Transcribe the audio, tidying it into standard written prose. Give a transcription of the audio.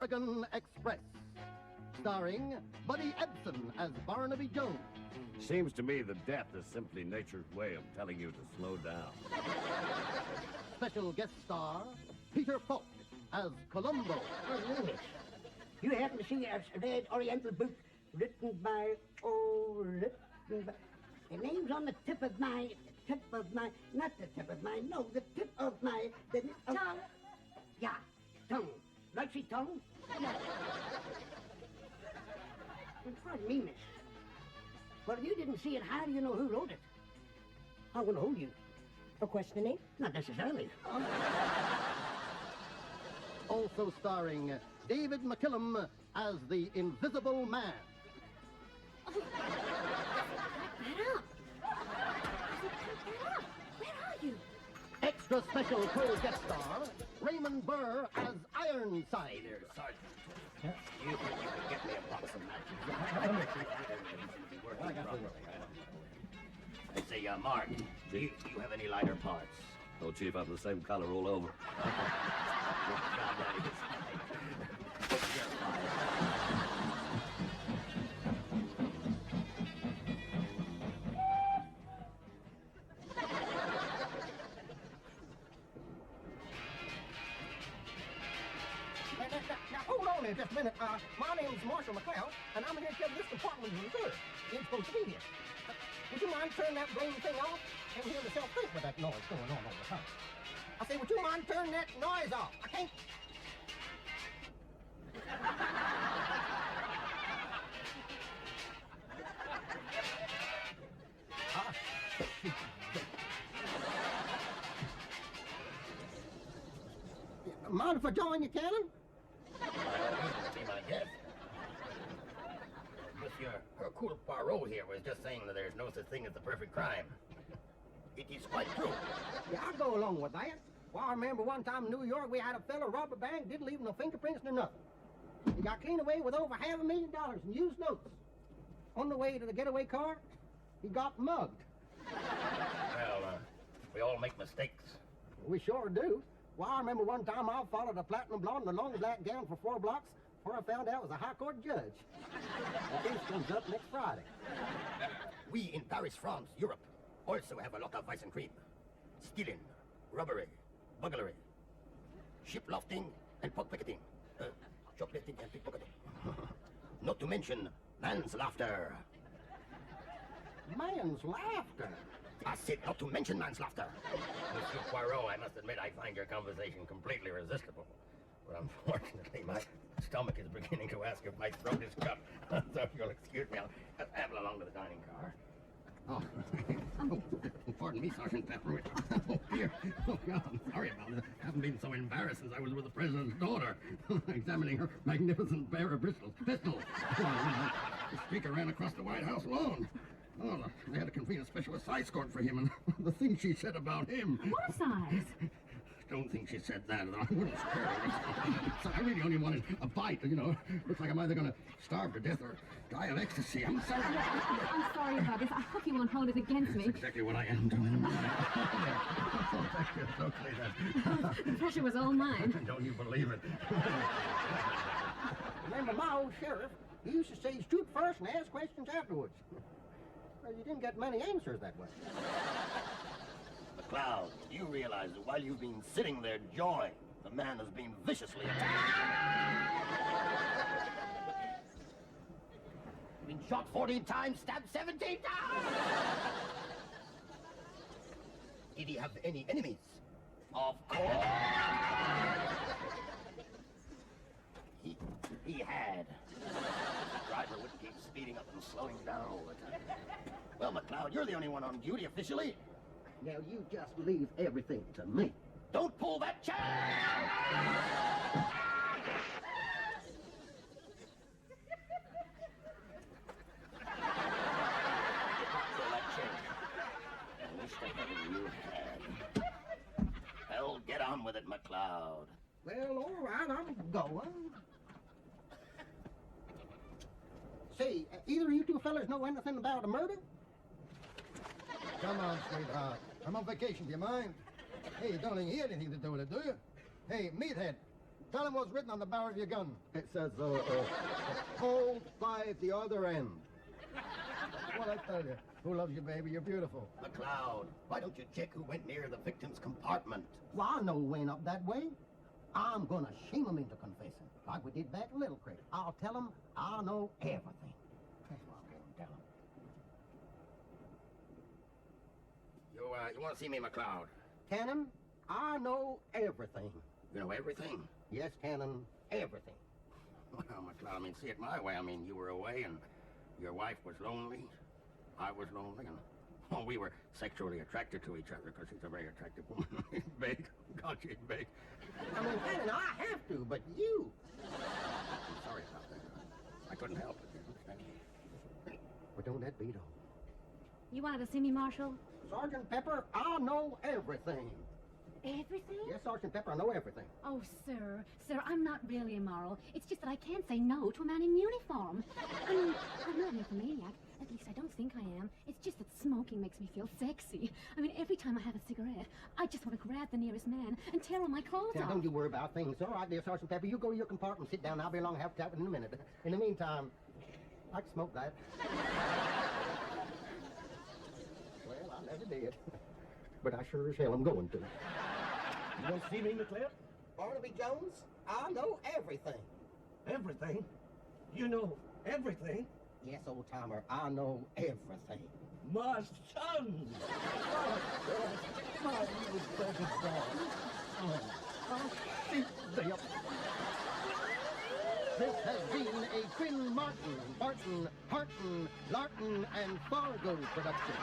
Oregon Express, starring Buddy Ebsen as Barnaby Jones. Seems to me that death is simply nature's way of telling you to slow down. Special guest star Peter Falk as Columbo. You happen to see a red Oriental book written by, the name's on the tip of my, not the tip of my, no, the tip of my, tongue. Yeah, tongue. Like she tongue? Pardon me, miss. Well, if you didn't see it, how do you know who wrote it? I want to hold you. For questioning? Not necessarily. Also starring David McKillum as the Invisible Man. Where are you? Extra special co-guest star Raymond Burr as Ironside. Hey there, Sergeant. You think you can get me a box of matches? I say, Mark, do you have any lighter parts? No, Chief, I'm the same color all over. Now, hold on there just a minute. My name's Marshal McLeod, and I'm here to tell you this department is reserved. You ain't supposed to be here. Would you mind turning that blame thing off? I'm hearing myself think with that noise going on all the time. I say, would you mind turning that noise off? I can't... Mind if I join you, Cannon? Be my guest. Monsieur Hercule Poirot here was just saying that there's no such thing as the perfect crime. It is quite true. Yeah, I'll go along with that. Well, I remember one time in New York, we had a fella rob a bank, didn't leave no fingerprints nor nothing. He got clean away with over $500,000 in used notes. On the way to the getaway car, he got mugged. Well, we all make mistakes. We sure do. Well, I remember one time I followed a platinum blonde in a long black gown for 4 blocks before I found out it was a high court judge. The case comes up next Friday. We in Paris, France, Europe, also have a lot of vice and crime. Stealing, robbery, burglary, shiplofting, and pickpocketing. Shoplifting and pickpocketing. Not to mention manslaughter. Manslaughter? I said not to mention manslaughter. Monsieur Poirot, I must admit I find your conversation completely irresistible. But unfortunately, my stomach is beginning to ask if my throat is cut. So if you'll excuse me, I'll just amble along to the dining car. Oh, pardon me, Sergeant Pepper. Oh, dear. Oh, God, I'm sorry about it. I haven't been so embarrassed since I was with the president's daughter, examining her magnificent pair of pistols. The speaker ran across the White House lawn. Oh, they had to convene a special assize court for him, and the things she said about him. What size? Don't think she said that. I wouldn't scare her. So I really only wanted a bite, you know. Looks like I'm either going to starve to death or die of ecstasy. I'm sorry. I'm sorry about this. I hope you won't hold it against me. That's exactly what I am doing. The pressure was all mine. Don't you believe it? Remember my old sheriff? He used to say, shoot first and ask questions afterwards. Well, you didn't get many answers that way. McLeod, do you realize that while you've been sitting there jawing, the man has been viciously attacked? Been shot 14 times, stabbed 17 times! Did he have any enemies? Of course! He had. The driver wouldn't keep speeding up and slowing down all the time. Well, McLeod, you're the only one on duty officially. Now you just leave everything to me. Don't pull that chair! Pull that chair. I wish to heaven you had. Well, get on with it, McLeod. Well, all right, I'm going. Say, either of you two fellas know anything about a murder? Come on, sweetheart. I'm on vacation, do you mind? Hey, you don't think he had anything to do with it, do you? Hey, meathead, Tell him what's written on the barrel of your gun. It says, hold 5 the other end. What I tell you? Who loves you, baby? You're beautiful. McLeod, why don't you check who went near the victim's compartment? Well, I know who went up that way. I'm gonna shame him into confessing, like we did back in Little Creek. I'll tell him I know everything. That's what I'm gonna tell him. You want to see me, McLeod? Cannon, I know everything. You know everything? Yes, Cannon, everything. Well, McLeod, I mean, see it my way. I mean, you were away and your wife was lonely. I was lonely, and well, we were sexually attracted to each other because she's a very attractive woman. She's big. God, she's big. I mean, Cannon, I have to, but you. I'm sorry about that. I couldn't help it. But don't that beat all? You wanted to see me, Marshal? Sergeant Pepper, I know everything. Everything? Yes, Sergeant Pepper, I know everything. Oh, sir, I'm not really immoral. It's just that I can't say no to a man in uniform. I mean, I'm not an nymphomaniac. At least I don't think I am. It's just that smoking makes me feel sexy. I mean, every time I have a cigarette, I just want to grab the nearest man and tear all my clothes Now, off. don't you worry about things. All right, dear Sergeant Pepper, you go to your compartment, sit down. I'll be along, have a chat with you in a minute. In the meantime, I can smoke that. Well, I never did. But I sure as hell am going to. You want to see me, McLeod? Barnaby Jones, I know everything. Everything? You know everything? Yes, old timer, I know everything. My son! My little baby boy. I'll shoot thee up. This has been a Quinn Martin, Barton, Harton, Larton, and Fargo production.